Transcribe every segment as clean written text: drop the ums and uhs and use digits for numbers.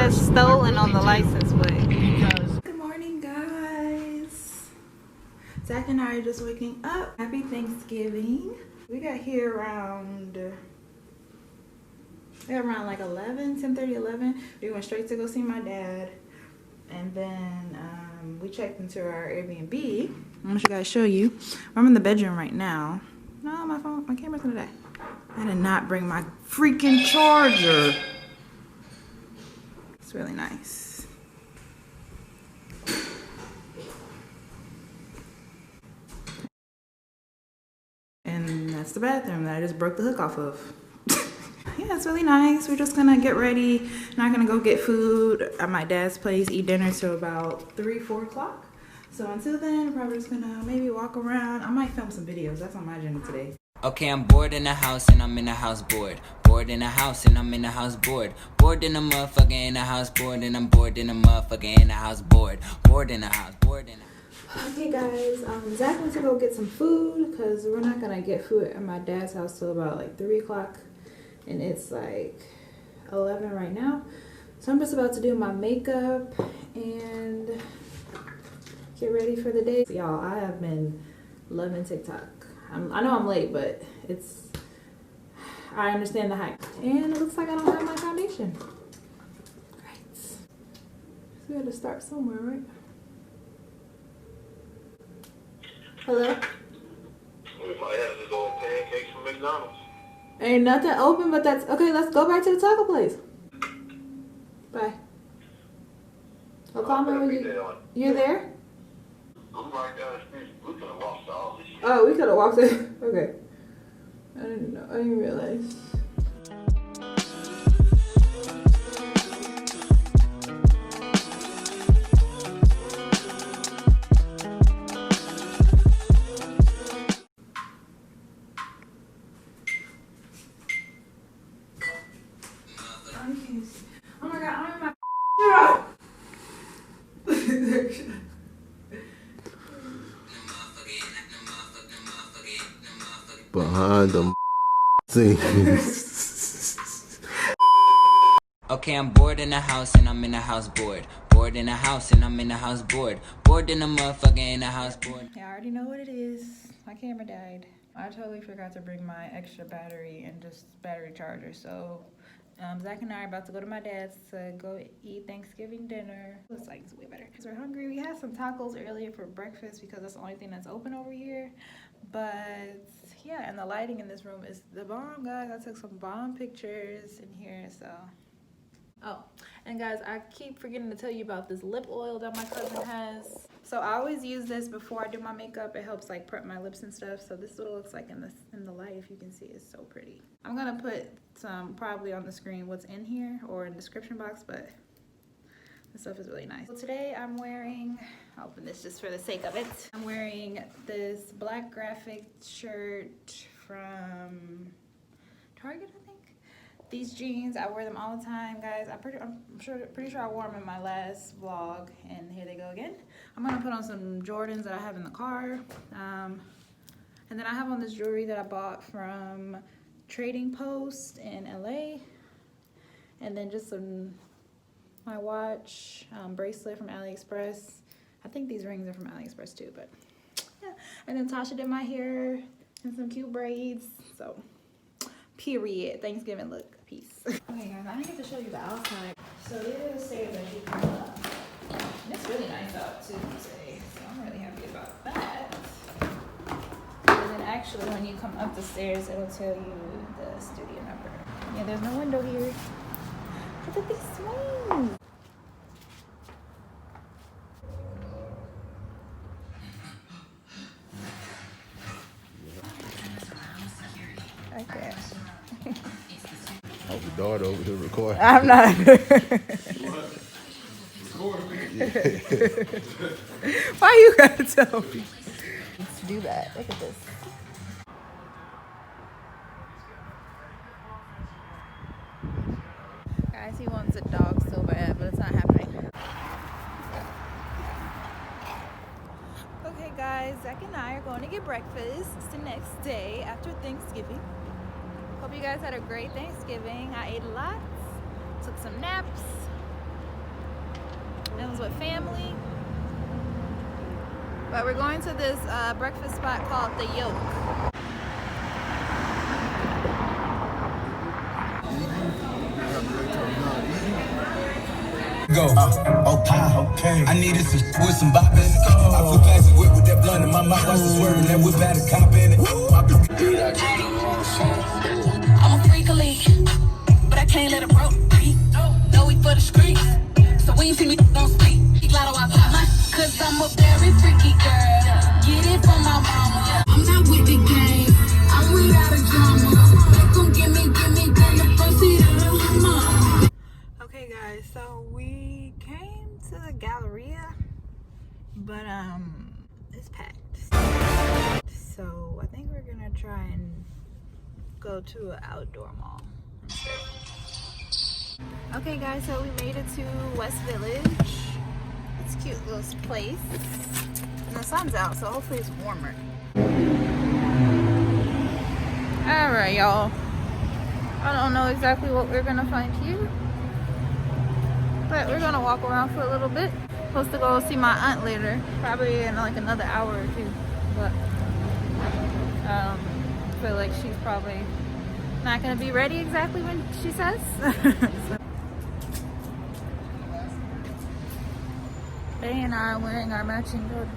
got stolen on the license plate. Good morning, guys. Zach and I are just waking up. Happy Thanksgiving. We got here around like 10:30, 11. We went straight to go see my dad. And then we checked into our Airbnb. I'm gonna show you. I'm in the bedroom right now. No, my camera's gonna die. I did not bring my freaking charger. It's really nice. And that's the bathroom that I just broke the hook off of. Yeah, it's really nice. We're just gonna get ready. Not gonna go get food at my dad's place, eat dinner till about 3, 4 o'clock. So until then, we're probably just gonna maybe walk around. I might film some videos. That's on my agenda today. Okay, I'm bored in the house and I'm in the house bored. Bored in the house and I'm in the house bored. Bored in the motherfucker in the house bored and I'm bored in the motherfucker in the house bored. Bored in the house, bored in the house. Okay guys, Zach went to go get some food because we're not gonna get food at my dad's house till about like 3 o'clock. And it's like 11 right now. So I'm just about to do my makeup and get ready for the day. Y'all, I have been loving TikTok. I know I'm late, but I understand the hype. And it looks like I don't have my foundation. Right. So we gotta start somewhere, right? Hello? We might have to go pancakes from McDonald's. Ain't nothing open, but that's okay. Let's go back to the taco place. Bye. I'll call me when you're there. I'm right down the street. We could have walked all this shit. Oh, we could have walked in. Okay. I didn't know. I didn't realize. Oh my god, I'm in my behind the scenes. Okay, I'm bored in the house and I'm in the house bored. Bored in the house and I'm in the house bored. Bored in the motherfucker in the house bored. Yeah, I already know what it is. My camera died. I totally forgot to bring my extra battery and just battery charger. So Zach and I are about to go to my dad's to go eat Thanksgiving dinner. Looks like it's way better because we're hungry. We had some tacos earlier for breakfast because that's the only thing that's open over here. But yeah, and the lighting in this room is the bomb, guys. I took some bomb pictures in here, so. Oh, and guys, I keep forgetting to tell you about this lip oil that my cousin has. So I always use this before I do my makeup. It helps like prep my lips and stuff. So this is what it looks like in the light. If you can see, it's so pretty. I'm gonna put some probably on the screen what's in here or in the description box, but this stuff is really nice. So today I'm wearing, I'll open this just for the sake of it. I'm wearing this black graphic shirt from Target, I think. These jeans, I wear them all the time, guys. I'm pretty sure I wore them in my last vlog, and here they go again. I'm gonna put on some Jordans that I have in the car, and then I have on this jewelry that I bought from Trading Post in LA, and then just my watch, bracelet from AliExpress. I think these rings are from AliExpress too, but yeah. And then Tasha did my hair and some cute braids, so period. Thanksgiving look. Peace. Okay guys, I didn't get to show you the outside. So these are the stairs that you come up. And it's really nice out too today, so I'm really happy about that. And then actually when you come up the stairs, it'll tell you the studio number. Yeah, there's no window here. Look at these swings. Okay. Oh, the daughter over here recording. I'm not. Why you gotta tell me? Let's do that. Look at this. Guys, he wants a dog so bad, but it's not happening. Okay guys, Zach and I are going to get breakfast. It's the next day after Thanksgiving. Hope you guys had a great Thanksgiving. I ate a lot, took some naps, That was with family. But we're going to this breakfast spot called The Yoke. Go. Oh, pie. Okay. I needed some with some bop in it. I flew past the whip with that blunt in my mouth. Watch the swerving. That whip had a cop in it. I'm a freak league, but I can't let a broke beat. No, we for the streets. So when you see me, don't speak. Glad I pop my, cause I'm a very freaky girl. Get it from my mama. I'm not with the game. I'm without a drama. They gon' give me the proceed of the mama. Okay guys, so we came to the Galleria, but it's packed. So I think we're gonna try and go to an outdoor mall instead. Okay guys, so we made it to West Village. It's a cute little place. And the sun's out, so hopefully it's warmer. Alright y'all. I don't know exactly what we're gonna find here, but we're gonna walk around for a little bit. Supposed to go see my aunt later, probably in like another hour or two. But I feel like she's probably not gonna be ready exactly when she says. So. They and I are wearing our matching clothes.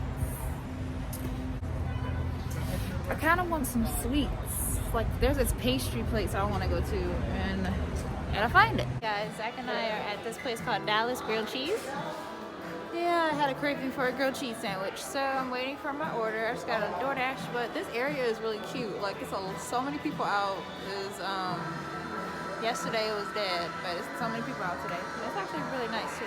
I kind of want some sweets. Like there's this pastry place I want to go to, and gotta find it. Guys, Zach and I are at this place called Dallas Grilled Cheese. Yeah, I had a craving for a grilled cheese sandwich, so I'm waiting for my order. I just got a DoorDash, but this area is really cute. Like it's so many people out. Yesterday it was dead, but it's so many people out today. It's actually really nice too.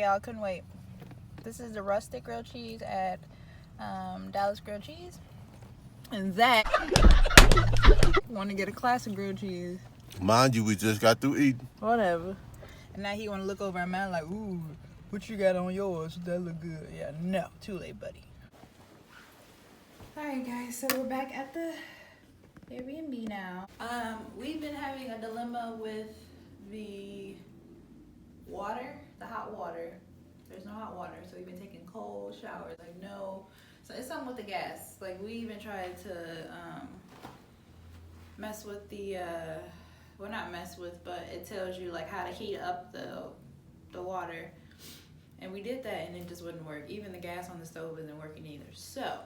I couldn't wait. This is the rustic grilled cheese at Dallas Grilled Cheese, and Zach want to get a classic grilled cheese. Mind you, we just got through eating. Whatever. And now he want to look over at mine like, ooh, what you got on yours? That look good. Yeah, no, too late, buddy. All right, guys, so we're back at the Airbnb now. We've been having a dilemma with the water, the hot water. There's no hot water, so we've been taking cold showers. Like no, so it's something with the gas. Like we even tried to mess with the well, not mess with, but it tells you like how to heat up the water, and we did that and it just wouldn't work. Even the gas on the stove isn't working either. So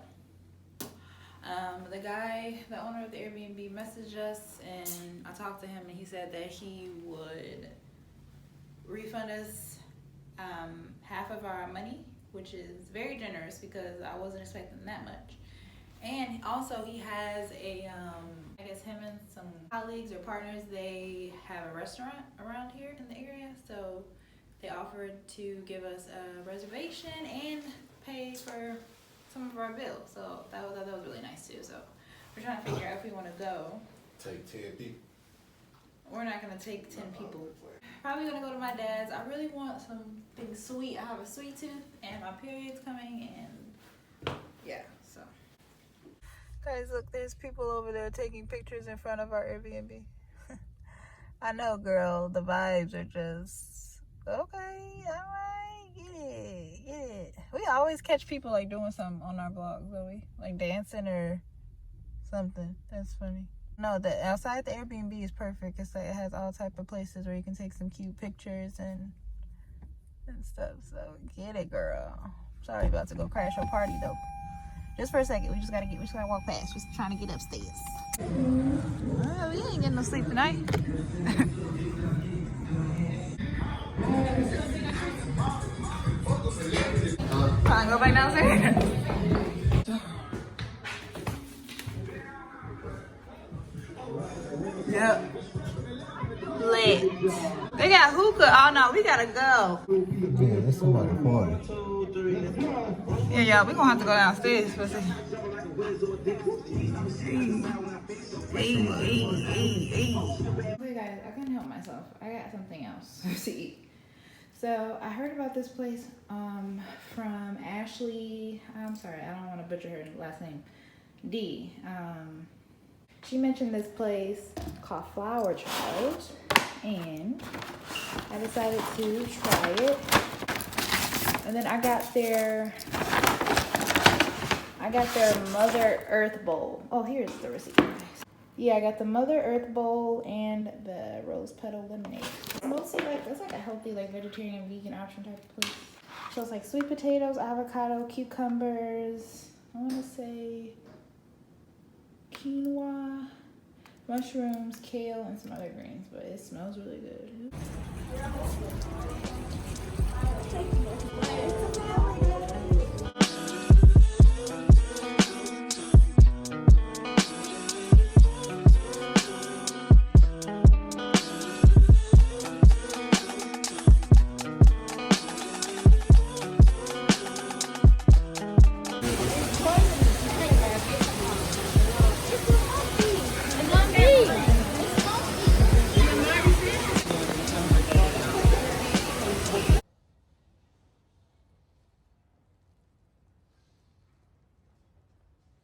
the guy, the owner of the Airbnb, messaged us, and I talked to him, and he said that he would refund us half of our money, which is very generous because I wasn't expecting that much. And also he has a I guess him and some colleagues or partners, they have a restaurant around here in the area, so they offered to give us a reservation and pay for some of our bills. So that was really nice too. So we're trying to figure out if we want to go. Take 10 people. We're not gonna take 10 people. Probably gonna go to my dad's. I really want something sweet. I have a sweet tooth and my period's coming, and yeah, so. Guys, look, there's people over there taking pictures in front of our Airbnb. I know, girl, the vibes are just, okay, all right, get it. We always catch people like doing something on our vlogs, don't we? Like dancing or something. That's funny. No, the outside the Airbnb is perfect. It's like it has all type of places where you can take some cute pictures and stuff. So get it, girl. Sorry about to go crash your party though. Just for a second, we just gotta walk past. Just trying to get upstairs. Oh, we ain't getting no sleep tonight. Trying to go back downstairs. Yep. Lit. They got hookah. Oh no, we gotta go. Yeah, that's somebody party. Yeah, y'all, we gonna have to go downstairs for a second. Hey guys, I couldn't help myself. I got something else to eat. So I heard about this place from Ashley. I'm sorry, I don't want to butcher her last name. D. She mentioned this place called Flower Child, and I decided to try it. And then I got their Mother Earth bowl. Oh, here's the receipt. Yeah, I got the Mother Earth bowl and the rose petal lemonade. It's mostly like, it's like a healthy, like vegetarian, vegan option type of place. So it's like sweet potatoes, avocado, cucumbers, I want to say quinoa, mushrooms, kale, and some other greens, but it smells really good.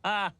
Ah.